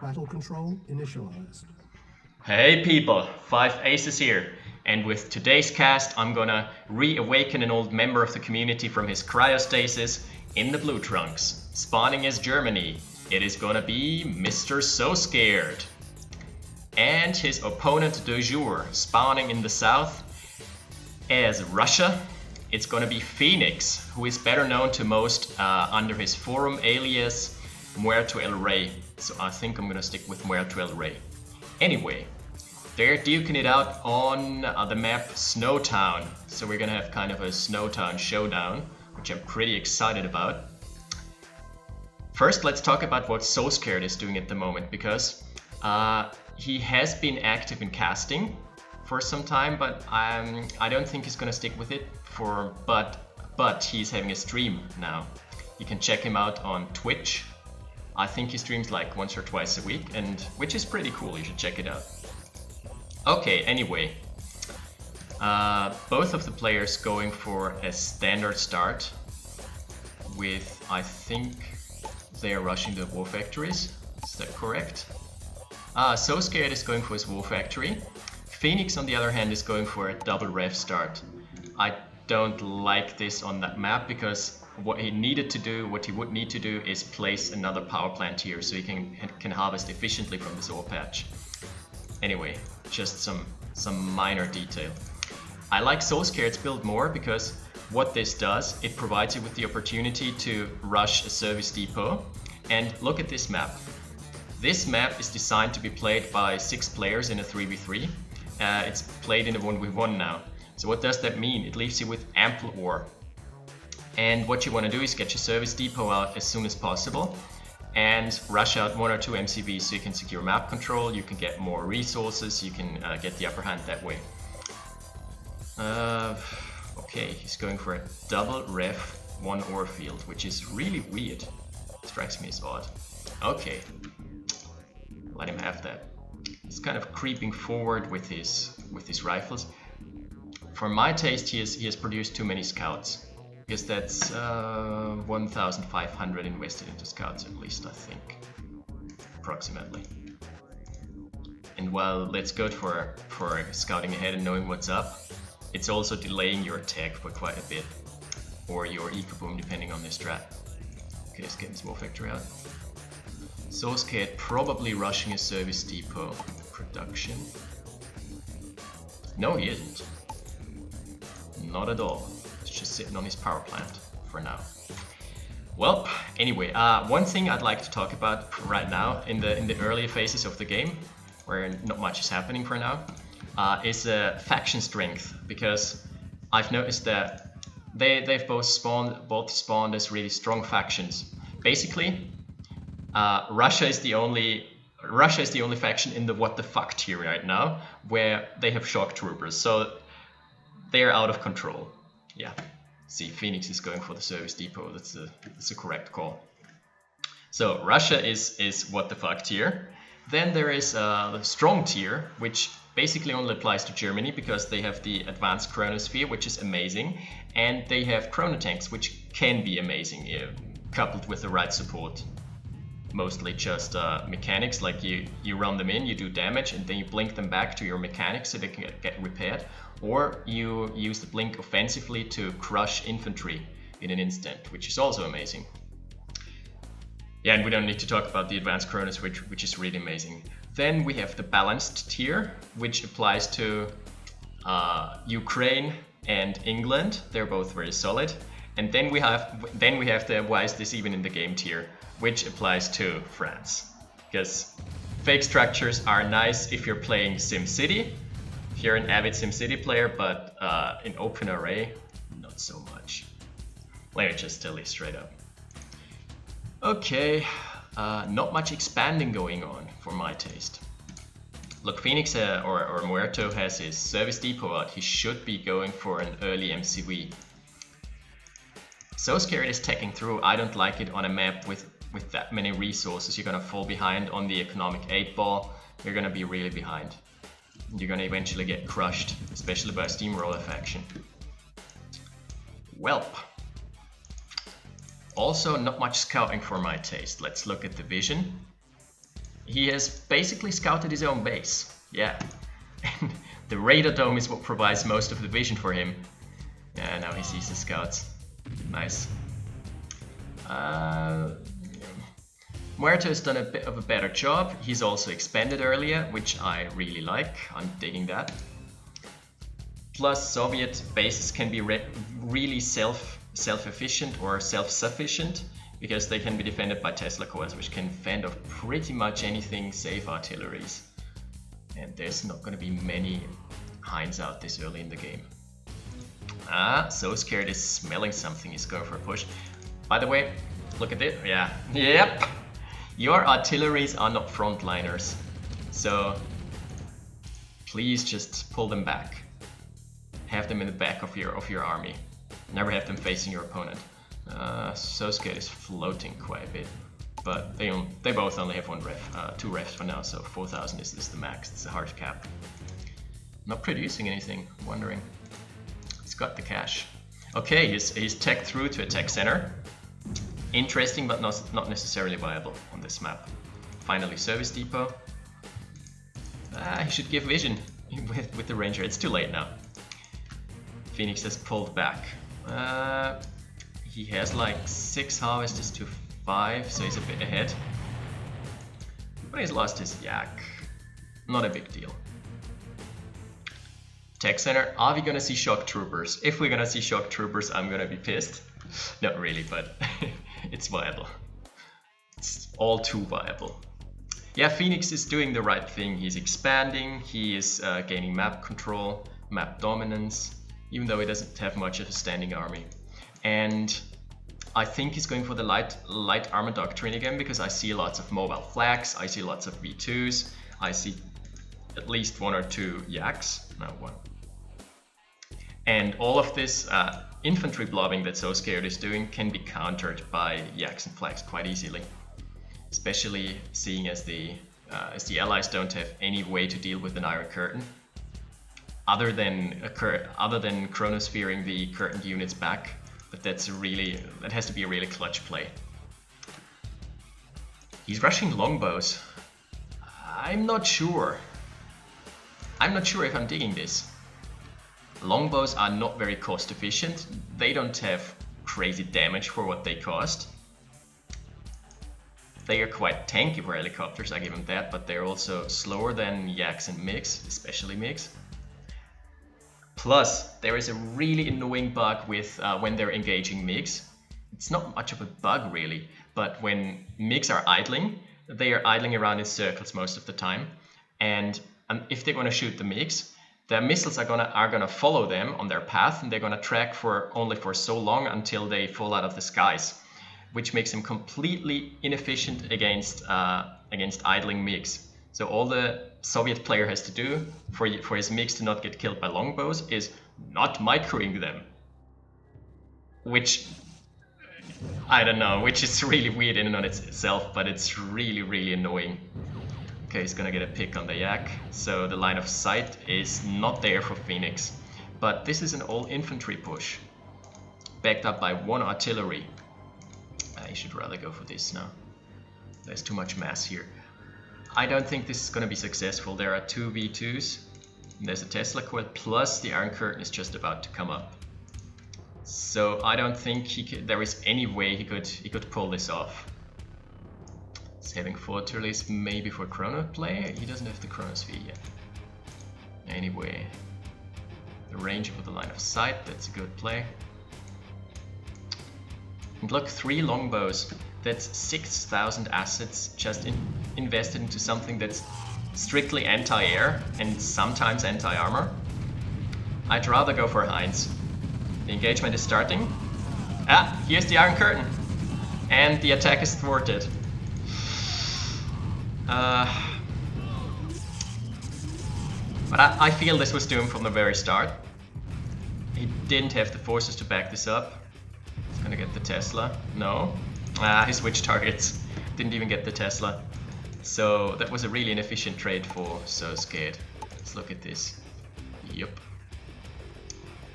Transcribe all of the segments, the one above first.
Battle control initialized. Hey people, 5 Aces here, and with today's cast I'm gonna reawaken an old member of the community from his cryostasis in the blue trunks. Spawning as Germany, it is gonna be Mr. SoScared. And his opponent du jour, spawning in the south as Russia, it's gonna be Phoenix, who is better known to most under his forum alias Muerto el Rey. So I think I'm gonna stick with Muerto el Rey. Anyway, they're duking it out on the map Snowtown. So we're gonna have kind of a Snowtown showdown, which I'm pretty excited about. First, let's talk about what SoScared is doing at the moment, because he has been active in casting for some time, but I don't think he's gonna stick with it but he's having a stream now. You can check him out on Twitch. I think he streams like once or twice a week, and which is pretty cool. You should check it out. Okay, anyway, both of the players going for a standard start with, I think they're rushing the war factories. Is that correct? SoScared is going for his war factory. Phoenix, on the other hand, is going for a double rev start. I don't like this on that map, because what he would need to do is place another power plant here so he can harvest efficiently from this ore patch. Anyway, just some minor detail. I like SoScared's build more because what this does, it provides you with the opportunity to rush a service depot. And look at this map. This map is designed to be played by 6 players in a 3v3. It's played in a 1v1 now. So what does that mean? It leaves you with ample ore. And what you want to do is get your service depot out as soon as possible and rush out 1 or 2 MCVs so you can secure map control, you can get more resources, you can get the upper hand that way. Okay, he's going for a double ref 1 ore field, which is really weird. Strikes me as odd. Okay, let him have that. He's kind of creeping forward with his rifles. For my taste, he has produced too many scouts, because that's 1,500 invested into scouts at least, I think, approximately. And while let's go for scouting ahead and knowing what's up, it's also delaying your attack for quite a bit, or your eco boom depending on the strat. Okay, let's get this war factory out. SoScared probably rushing a service depot. Production. No, he isn't. Not at all. It's just sitting on his power plant for now. Well, anyway, one thing I'd like to talk about right now in the earlier phases of the game, where not much is happening for now, is faction strength, because I've noticed that they've both spawned as really strong factions. Basically, Russia is the only faction in the what the fuck tier right now, where they have shock troopers, so they're out of control. Yeah, see, Phoenix is going for the service depot. That's a correct call. So Russia is what the fuck tier. Then there is the strong tier, which basically only applies to Germany because they have the advanced chronosphere, which is amazing, and they have chronotanks, which can be amazing, coupled with the right support. Mostly just mechanics, like you run them in, you do damage, and then you blink them back to your mechanics so they can get repaired, or you use the blink offensively to crush infantry in an instant, which is also amazing. Yeah, and we don't need to talk about the advanced Chronos, which is really amazing. Then we have the balanced tier, which applies to Ukraine and England. They're both very solid. And then we have the why is this even in the game tier, which applies to France. Because fake structures are nice if you're playing SimCity, if you're an avid SimCity player, but in OpenRA, not so much. Let me just tell you straight up. Okay, not much expanding going on for my taste. Look, Phoenix or Muerto has his service depot out. He should be going for an early MCV. SoScared is teching through. I don't like it on a map with that many resources. You're gonna fall behind on the economic 8-ball. You're gonna be really behind. You're gonna eventually get crushed, especially by a steamroller faction. Welp. Also, not much scouting for my taste. Let's look at the vision. he has basically scouted his own base. Yeah. And the radar dome is what provides most of the vision for him. Yeah, now he sees the scouts. Nice. Muerto has done a bit of a better job. He's also expanded earlier, which I really like. I'm digging that. Plus, Soviet bases can be really self-efficient or self-sufficient because they can be defended by Tesla coils, which can fend off pretty much anything save artilleries. And there's not going to be many Hinds out this early in the game. SoScared is smelling something. He's going for a push. By the way, look at it. Yeah. Yep. Your artilleries are not frontliners, so please just pull them back. Have them in the back of your army. Never have them facing your opponent. SoScared is floating quite a bit, but they both only have 2 refs for now, so 4,000 is the max. It's a hard cap. Not producing anything. I'm wondering. He's got the cash. Okay, he's tech through to a tech center. Interesting, but not necessarily viable on this map. Finally, service depot. He should give vision with the ranger. It's too late now. Phoenix has pulled back. He has like 6 harvesters to 5, so he's a bit ahead. But he's lost his yak. Not a big deal. Tech center. Are we gonna see shock troopers? If we're gonna see shock troopers, I'm gonna be pissed. Not really, but it's viable. It's all too viable. Yeah, Phoenix is doing the right thing. He's expanding, he is gaining map control, map dominance, even though he doesn't have much of a standing army. And I think he's going for the light armor doctrine again, because I see lots of mobile flags, I see lots of V2s, I see at least 1 or 2 yaks. No, 1. And all of this infantry blobbing that SoScared is doing can be countered by yaks and flags quite easily. Especially seeing as the allies don't have any way to deal with an Iron Curtain, other than chronosphering the curtained units back. But that has to be a really clutch play. He's rushing longbows. I'm not sure. I'm not sure if I'm digging this. Longbows are not very cost efficient. They don't have crazy damage for what they cost. They are quite tanky for helicopters, I give them that, but they're also slower than yaks and MiGs, especially MiGs. Plus, there is a really annoying bug with when they're engaging MiGs. It's not much of a bug really, but when MiGs are idling, they are idling around in circles most of the time. And if they're going to shoot the MiGs, their missiles are gonna follow them on their path, and they're gonna track only for so long until they fall out of the skies, which makes them completely inefficient against idling MiGs. So all the Soviet player has to do for his MiGs to not get killed by longbows is not microing them, which I don't know, which is really weird in and on itself, but it's really annoying. Okay, he's gonna get a pick on the yak, so the line of sight is not there for Phoenix. But this is an all infantry push, backed up by 1 artillery. I should rather go for this now. There's too much mass here. I don't think this is gonna be successful. There are 2 V2s, and there's a Tesla coil, plus the Iron Curtain is just about to come up. So I don't think there is any way he could pull this off. Having Fortalice maybe for chrono play. He doesn't have the chronosphere yet. Anyway, the range for the line of sight, that's a good play. And look, 3 longbows. That's 6,000 assets just invested into something that's strictly anti-air and sometimes anti-armor. I'd rather go for Hinds. The engagement is starting. Here's the Iron Curtain. And the attack is thwarted. But I feel this was doomed from the very start. He didn't have the forces to back this up. He's gonna get the Tesla. No. He switched targets. Didn't even get the Tesla. So that was a really inefficient trade for SoScared. Let's look at this. Yup.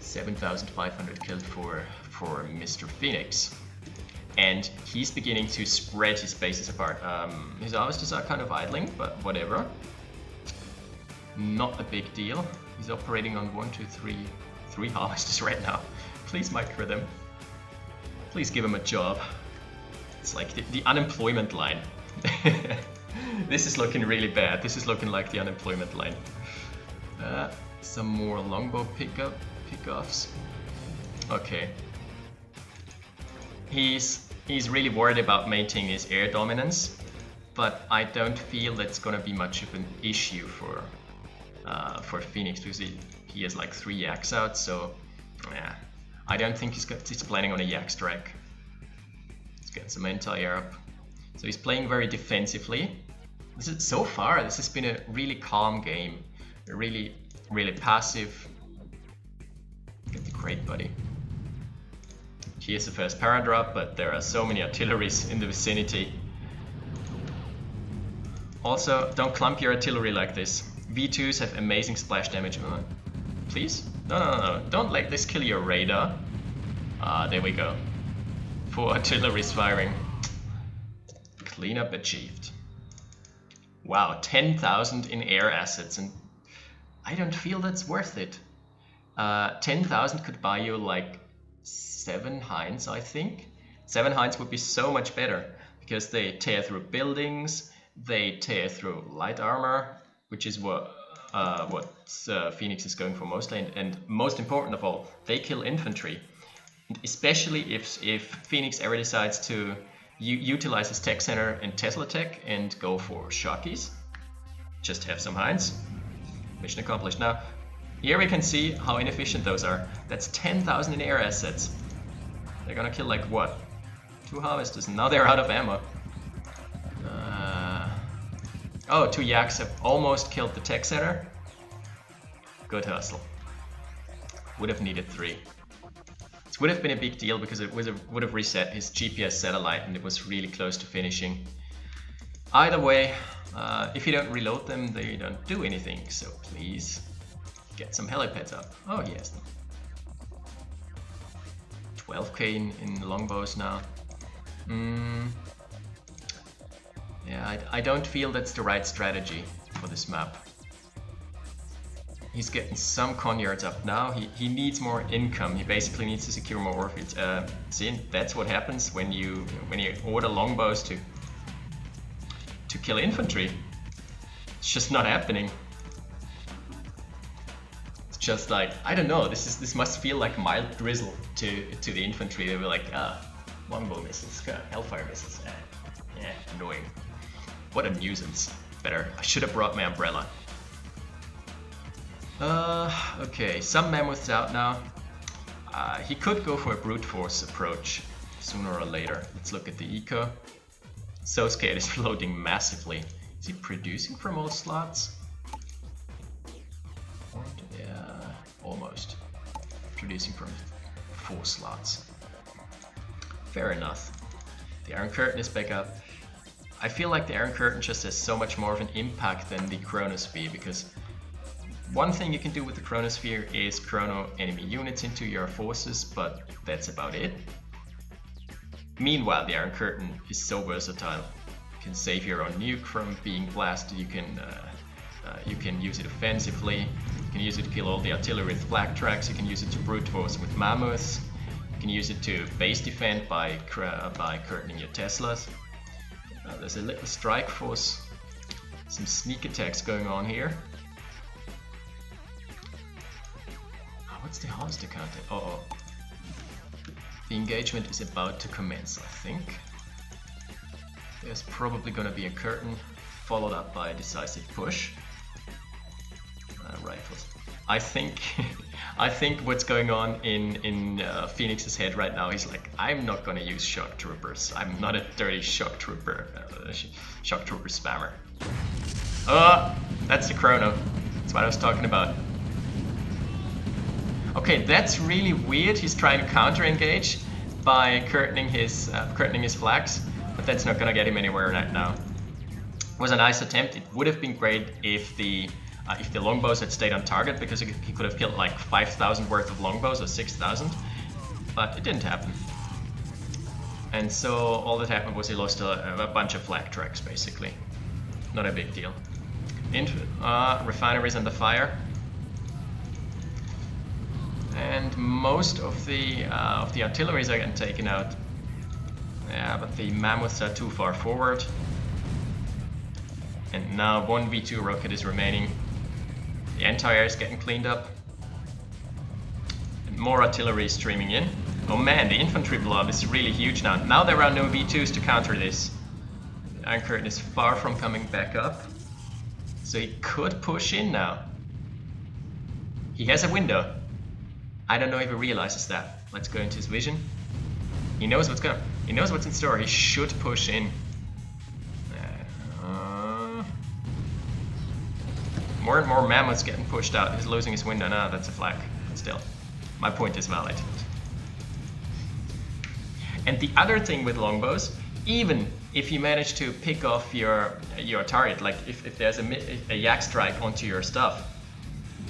7,500 killed for Mr. Phoenix. and he's beginning to spread his bases apart. His harvesters are kind of idling, but whatever. Not a big deal. He's operating on 3 harvesters right now. Please micro them. Please give him a job. It's like the unemployment line. This is looking really bad. This is looking like the unemployment line. Some more longbow pickoffs. Okay. He's really worried about maintaining his air dominance, but I don't feel that's gonna be much of an issue for Phoenix, because he has like 3 yaks out, so yeah, I don't think he's planning on a yak strike. Let's get some anti-air up. So he's playing very defensively. So far, this has been a really calm game, really passive. Get the crate, buddy. Here's the first paradrop, but there are so many artilleries in the vicinity. Also, don't clump your artillery like this. V2s have amazing splash damage. Please? No. Don't let this kill your radar. There we go. 4 artilleries firing. Cleanup achieved. Wow, 10,000 in air assets, and I don't feel that's worth it. 10,000 could buy you like 7 Hinds, I think. 7 Hinds would be so much better, because they tear through buildings, they tear through light armor, which is what Phoenix is going for mostly, and most important of all, they kill infantry. And especially if Phoenix ever decides to utilize his tech center and Tesla tech and go for shockies, just have some Hinds. Mission accomplished. Now, here we can see how inefficient those are. That's 10,000 in air assets. They're gonna kill like what? 2 harvesters, and now they're out of ammo. Oh, 2 yaks have almost killed the tech center. Good hustle. Would have needed 3. This would have been a big deal because it would have reset his GPS satellite, and it was really close to finishing. Either way, if you don't reload them, they don't do anything, so please get some helipads up. Oh, he has them. 12k in longbows now. Yeah, I don't feel that's the right strategy for this map. He's getting some conyards up now. He needs more income. He basically needs to secure more orphids. See, that's what happens when you order longbows to kill infantry. It's just not happening. It's just like, I don't know. This must feel like mild drizzle to the infantry. They were like, longbow missiles, hellfire missiles. Yeah, annoying. What a nuisance. I should have brought my umbrella. Okay, some mammoths out now. He could go for a brute force approach sooner or later. Let's look at the eco. SoScared is loading massively. Is he producing from all slots? Yeah, almost. Producing from 4 slots. Fair enough. The Iron Curtain is back up. I feel like the Iron Curtain just has so much more of an impact than the Chronosphere, because one thing you can do with the Chronosphere is chrono enemy units into your forces, but that's about it. Meanwhile, the Iron Curtain is so versatile. You can save your own nuke from being blasted, you can use it offensively, you can use it to kill all the artillery with flak tracks, you can use it to brute force with mammoths, you can use it to base defend by curtaining your Teslas. There's a little strike force, some sneak attacks going on here. What's the harvester counter? Uh-oh. The engagement is about to commence, I think. There's probably gonna be a curtain, followed up by a decisive push. Rifles. I think what's going on in Phoenix's head right now, he's like, I'm not gonna use shock troopers. I'm not a dirty shock trooper spammer. That's the chrono. That's what I was talking about. Okay, that's really weird. He's trying to counter-engage by curtaining his flags, but that's not gonna get him anywhere right now. It was a nice attempt. It would have been great if the longbows had stayed on target, because he could have killed like 5,000 worth of longbows or 6,000, but it didn't happen. And so all that happened was he lost a bunch of flak tracks, basically. Not a big deal. Refineries under fire. And most of the artilleries are getting taken out. Yeah, but the mammoths are too far forward. And now one V2 rocket is remaining. The anti-air is getting cleaned up. And more artillery is streaming in. Oh man, the infantry blob is really huge now. Now there are no V2s to counter this. The Iron Curtain is far from coming back up. So he could push in now. He has a window. I don't know if he realizes that. Let's go into his vision. He knows what's going. He knows what's in store. He should push in. More and more mammoths getting pushed out. He's losing his window now. That's a flag. But still, my point is valid. And the other thing with longbows, even if you manage to pick off your target, like if there's a yak strike onto your stuff,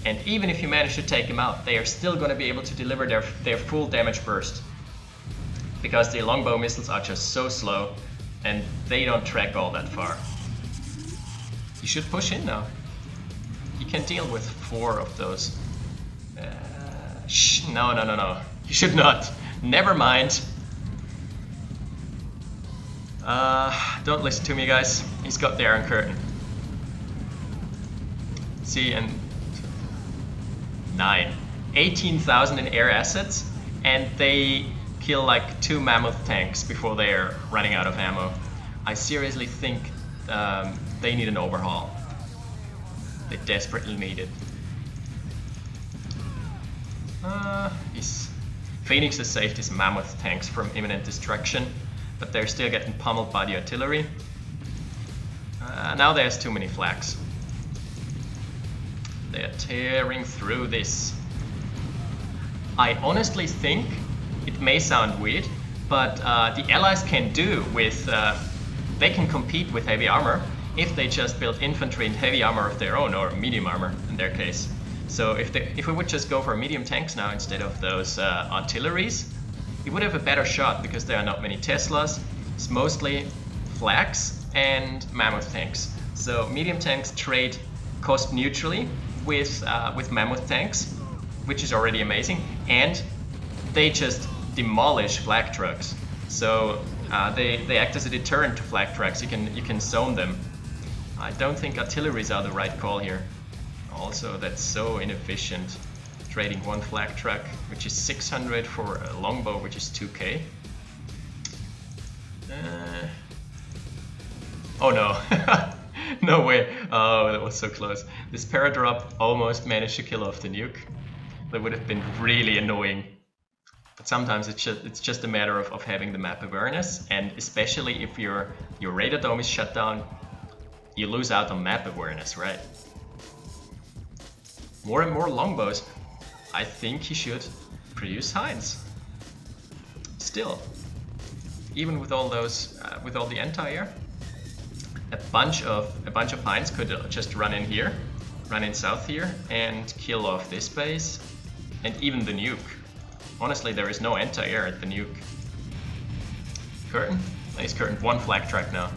and even if you manage to take him out, they are still going to be able to deliver their full damage burst. Because the longbow missiles are just so slow, and they don't track all that far. You should push in now. You can deal with 4 of those. No. You should not. Never mind. Don't listen to me, guys. He's got the Iron Curtain. See, and 9. 18,000 in air assets, and they kill like 2 mammoth tanks before they're running out of ammo. I seriously think they need an overhaul. They desperately need it. Phoenix has saved his mammoth tanks from imminent destruction, but they're still getting pummeled by the artillery. Now there's too many flags. They are tearing through this. I honestly think, it may sound weird, but the Allies can do with, they can compete with heavy armor if they just build infantry and heavy armor of their own, or medium armor in their case. So if we would just go for medium tanks now instead of those artilleries, we would have a better shot because there are not many Teslas. It's mostly flags and mammoth tanks. So medium tanks trade cost neutrally with mammoth tanks, which is already amazing, and they just demolish flak trucks. So they act as a deterrent to flak trucks. You can zone them. I don't think artilleries are the right call here. Also, that's so inefficient. Trading 1 flak truck, which is 600 for a longbow, which is 2k. Oh no. No way. Oh, that was so close. This paradrop almost managed to kill off the nuke. That would have been really annoying. But sometimes it's just a matter of having the map awareness, and especially if your radar dome is shut down, you lose out on map awareness, right? More and more longbows. I think he should produce hinds. Still, even with all those, with all the anti-air, a bunch of hinds could just run in here, run in south here, and kill off this base, and even the nuke. Honestly, there is no anti-air at the nuke. Curtain? Nice curtain. 1 flak track now.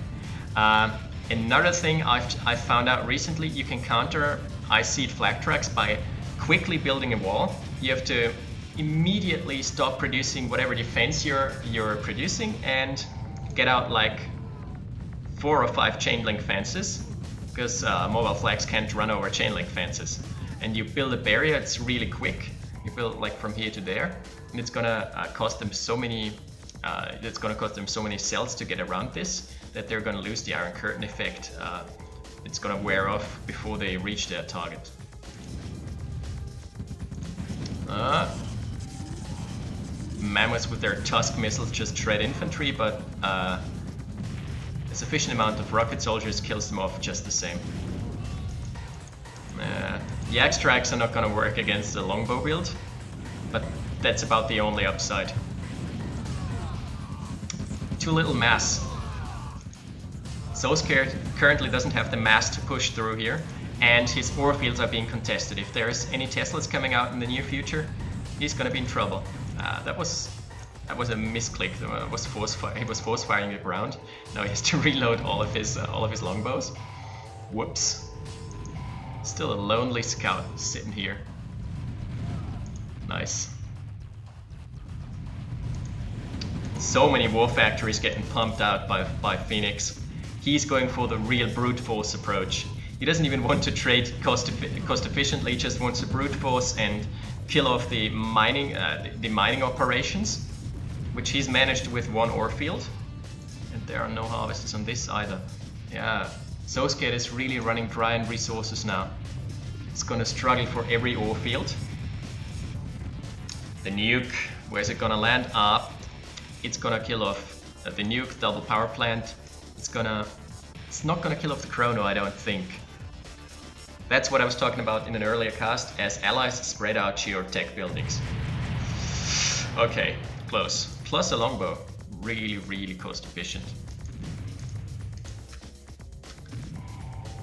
Another thing I've found out recently, you can counter ice-seed flak tracks by quickly building a wall. You have to immediately stop producing whatever defense you're producing and get out like 4 or 5 chain link fences, because mobile flags can't run over chain link fences. And you build a barrier, it's really quick. You build like from here to there, and it's gonna cost them so many. It's gonna cost them so many cells to get around this that they're gonna lose the Iron Curtain effect. It's gonna wear off before they reach their target. Mammoths with their Tusk missiles just shred infantry, but a sufficient amount of rocket soldiers kills them off just the same. The axe tracks are not gonna work against the longbow build, but that's about the only upside. Too little mass. SoScared currently doesn't have the mass to push through here, and his ore fields are being contested. If there's any Teslas coming out in the near future, he's gonna be in trouble. That was That was a misclick. He was force firing the ground. Now he has to reload all of his longbows. Whoops. Still a lonely scout sitting here. Nice. So many war factories getting pumped out by Phoenix. He's going for the real brute force approach. He doesn't even want to trade cost efficiently, just wants to brute force and kill off the mining operations, which he's managed with one ore field. And there are no harvesters on this either. Yeah, SoScared is really running dry on resources now. It's gonna struggle for every ore field. The nuke, where's it gonna land? It's gonna kill off the nuke, double power plant. It's not gonna kill off the chrono, I don't think. That's what I was talking about in an earlier cast, as allies spread out to your tech buildings. Okay, close. Plus a longbow, really cost efficient.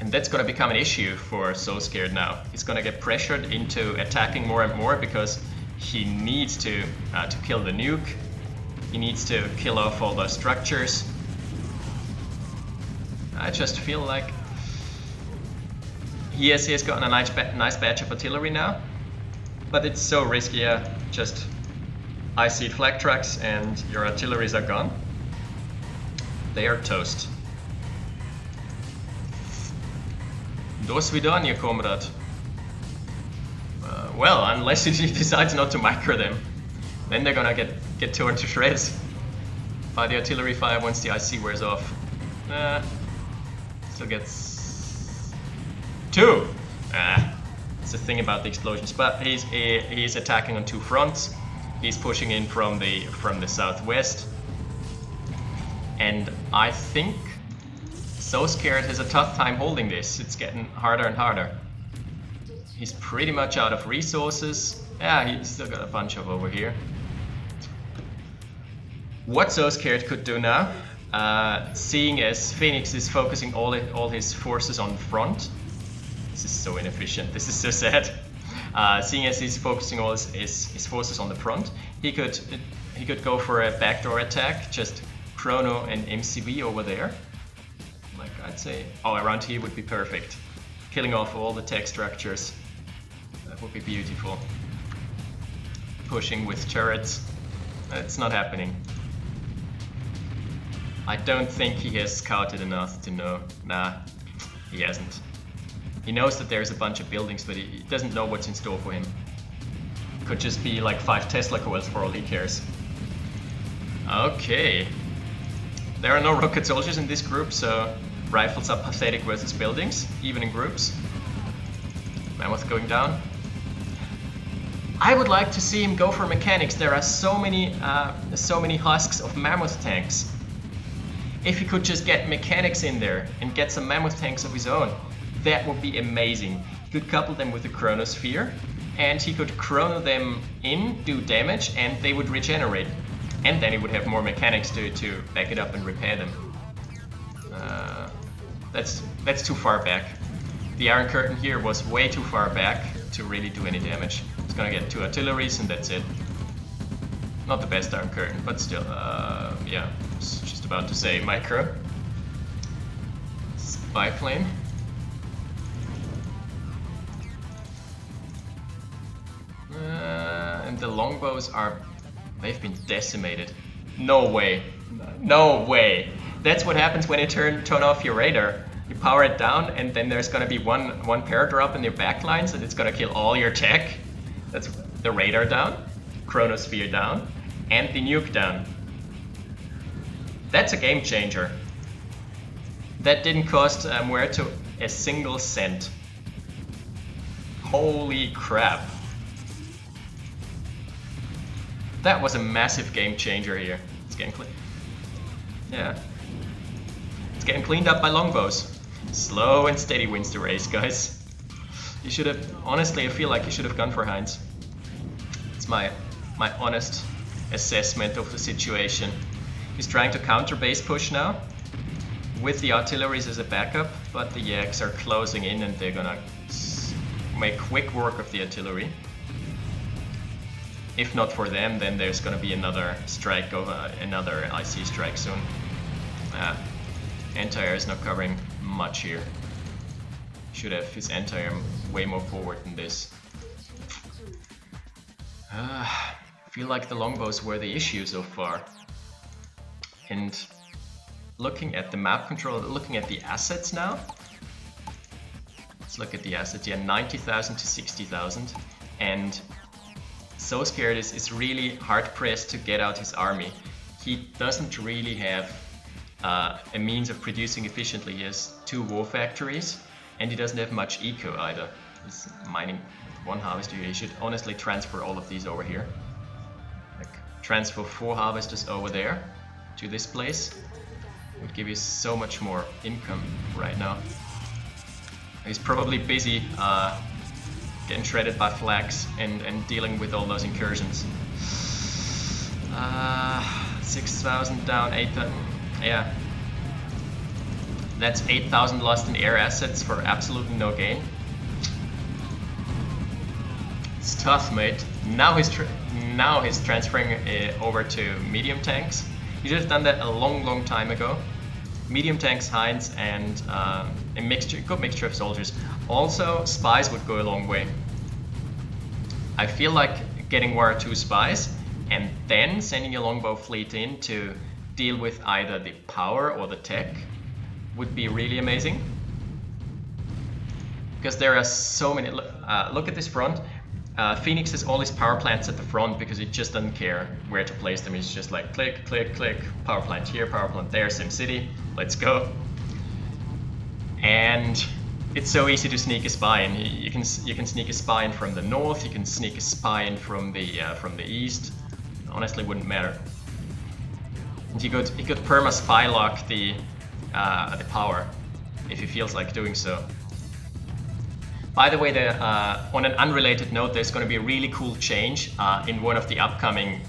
And that's gonna become an issue for SoScared now. He's gonna get pressured into attacking more and more because he needs to kill the nuke. He needs to kill off all those structures. I just feel like he has gotten a nice batch of artillery now, but it's so risky. Yeah, just IC flak trucks and your artilleries are gone. They are toast. Do svidaniya, comrade. Well, unless he decides not to micro them, then they're gonna get torn to shreds by the artillery fire once the IC wears off. Still gets 2. It's the thing about the explosions. But he's attacking on 2 fronts. He's pushing in from the southwest, and I think SoScared has a tough time holding this. It's getting harder and harder. He's pretty much out of resources. Yeah, he's still got a bunch of over here. What SoScared could do now, seeing as Phoenix is focusing all his forces on the front. This is so inefficient. This is so sad. Seeing as he's focusing all his forces on the front, he could go for a backdoor attack, just Chrono and MCV over there. Like I'd say, around here would be perfect. Killing off all the tech structures. That would be beautiful. Pushing with turrets. It's not happening. I don't think he has scouted enough to know. Nah, he hasn't. He knows that there's a bunch of buildings, but he doesn't know what's in store for him. Could just be like 5 Tesla coils for all he cares. Okay. There are no rocket soldiers in this group, so rifles are pathetic versus buildings, even in groups. Mammoth going down. I would like to see him go for mechanics. There are so many husks of Mammoth tanks. If he could just get mechanics in there and get some Mammoth tanks of his own, that would be amazing. He could couple them with the Chronosphere, and he could chrono them in, do damage, and they would regenerate. And then he would have more mechanics to back it up and repair them. That's too far back. The Iron Curtain here was way too far back to really do any damage. It's gonna get 2 artilleries and that's it. Not the best Iron Curtain, but still, yeah, I was just about to say micro. Spy plane. And the longbows they've been decimated. No way. No way. That's what happens when you turn off your radar. You power it down and then there's gonna be one paradrop in your backlines and it's gonna kill all your tech. That's the radar down, Chronosphere down, and the nuke down. That's a game changer. That didn't cost Muerto a single cent. Holy crap. That was a massive game changer here. It's getting clean. Yeah. It's getting cleaned up by longbows. Slow and steady wins the race, guys. You should have, honestly, I feel like you should have gone for Heinz. It's my honest assessment of the situation. He's trying to counter base push now with the artilleries as a backup, but the Yaks are closing in and they're gonna make quick work of the artillery. If not for them, then there's gonna be another strike of another IC strike soon. Anti-air is not covering much here. Should have his anti-air way more forward than this. I feel like the longbows were the issue so far. And looking at the map control, looking at the assets now. Let's look at the assets. Yeah, 90,000 to 60,000. And SoScared is really hard pressed to get out his army. He doesn't really have a means of producing efficiently. He has 2 war factories, and he doesn't have much eco either. He's mining 1 harvester here. He should honestly transfer all of these over here. Like transfer 4 harvesters over there to this place. Would give you so much more income right now. He's probably busy getting shredded by flags and dealing with all those incursions. 6,000 down, 8,000. Yeah. That's 8,000 lost in air assets for absolutely no gain. It's tough, mate. Now he's transferring over to medium tanks. He should have done that a long time ago. Medium tanks, Hinds, and a good mixture of soldiers. Also, spies would go a long way. I feel like getting 1 or 2 spies and then sending a longbow fleet in to deal with either the power or the tech would be really amazing. Because there are so many. Look at this front. Phoenix has all his power plants at the front because it just doesn't care where to place them. It's just like click, click, click, power plant here, power plant there, SimCity, let's go. And it's so easy to sneak a spy in. You can sneak a spy in from the north, you can sneak a spy in from the east. Honestly, wouldn't matter. And he could perma spy lock the power if he feels like doing so. By the way, on an unrelated note, there's going to be a really cool change in one of the upcoming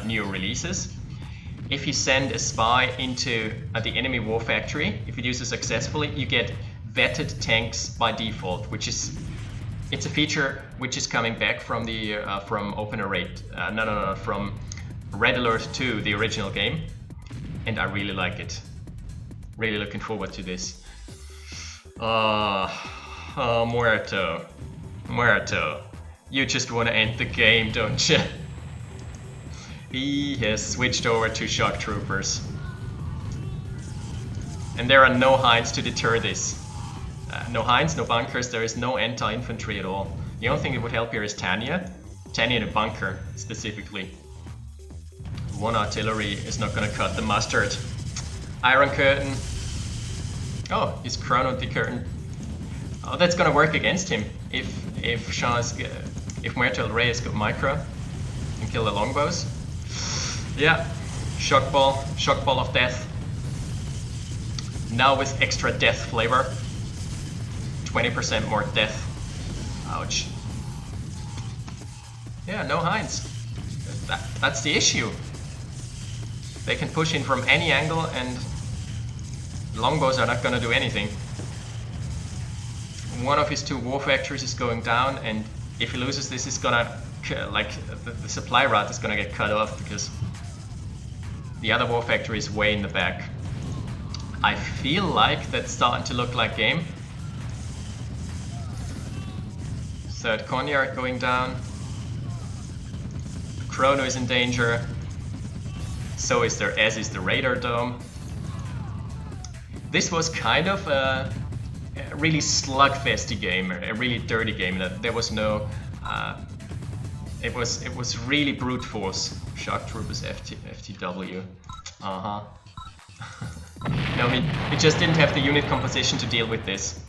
new releases. If you send a spy into the enemy war factory, if you do so successfully, you get vetted tanks by default, it's a feature which is coming back from the from OpenRA, from Red Alert 2, the original game, and I really like it. Really looking forward to this. Oh, Muerto, you just want to end the game, don't you? He has switched over to shock troopers. And there are no Hinds to deter this. No Hinds, no bunkers, there is no anti-infantry at all. The only thing that would help here is Tanya. Tanya in a bunker, specifically. 1 artillery is not gonna cut the mustard. Iron Curtain. Oh, he's chronoed the curtain. Oh, that's gonna work against him if Muerto Reyes got micro and kill the longbows. Yeah, shock ball of death. Now with extra death flavor, 20% more death. Ouch. Yeah, no Hinds. That's the issue. They can push in from any angle, and longbows are not gonna do anything. One of his 2 war factories is going down, and if he loses this, is gonna the supply route is gonna get cut off because the other war factory is way in the back. I feel like that's starting to look like game. 3rd Conyard going down. Chrono is in danger. So is there, as is the radar dome. This was kind of a really slugfesty game, a really dirty game. There was no, it was really brute force. Shock troopers FTW. No, he just didn't have the unit composition to deal with this.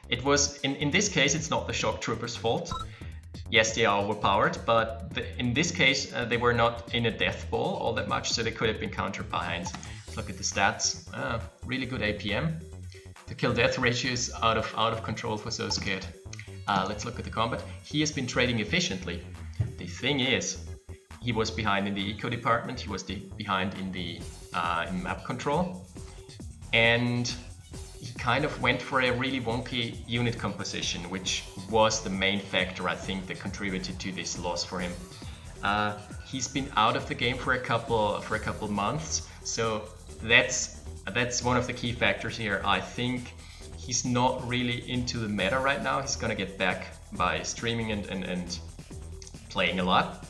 It was in this case, it's not the shock troopers' fault. Yes, they are overpowered, but in this case, they were not in a death ball all that much, so they could have been countered behind. Let's look at the stats. Really good APM. The kill-death ratio is out of control for SoScared. Let's look at the combat. He has been trading efficiently. The thing is, he was behind in the eco department. He was behind in the in map control, and he kind of went for a really wonky unit composition, which was the main factor, I think, that contributed to this loss for him. He's been out of the game for a couple months, so that's one of the key factors here. I think he's not really into the meta right now. He's gonna get back by streaming and playing a lot,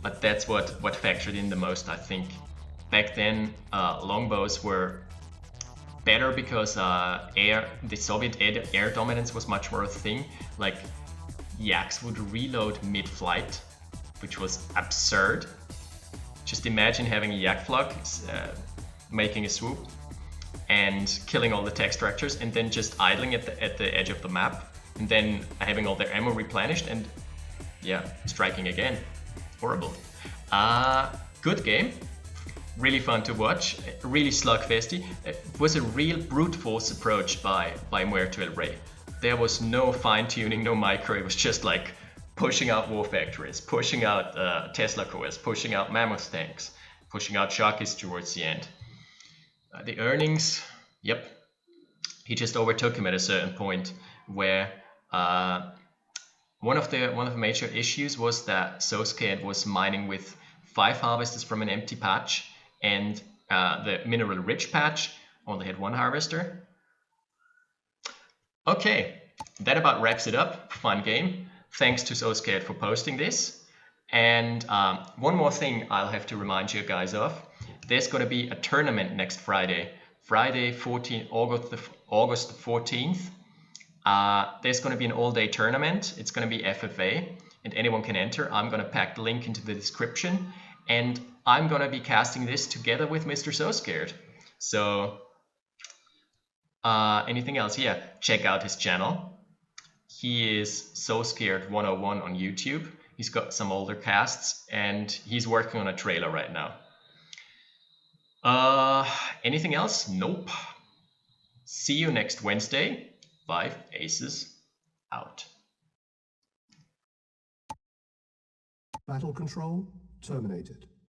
but that's what factored in the most, I think. Back then, longbows were better because the Soviet air dominance was much more a thing. Like, yaks would reload mid-flight, which was absurd. Just imagine having a yak flock making a swoop and killing all the tech structures and then just idling at the edge of the map and then having all their ammo replenished and yeah, striking again. Horrible. Good game. Really fun to watch. Really slugfesty. It was a real brute force approach by Muerto El Rey. There was no fine tuning, no micro. It was just like pushing out war factories, pushing out Tesla cores, pushing out mammoth tanks, pushing out Shoutcast towards the end. The earnings, yep. He just overtook him at a certain point where one of the major issues was that SoScared was mining with 5 harvesters from an empty patch, and the mineral rich patch only had 1 harvester. Okay, that about wraps it up. Fun game. Thanks to SoScared for posting this. And one more thing I'll have to remind you guys of. There's going to be a tournament next Friday, August 14th. There's going to be an all-day tournament. It's going to be FFA, and anyone can enter. I'm going to pack the link into the description, and I'm going to be casting this together with Mr. SoScared. So, anything else? Yeah, check out his channel. He is SoScared 101 on YouTube. He's got some older casts, and he's working on a trailer right now. Anything else? Nope. See you next Wednesday. 5 Aces out. Battle control terminated.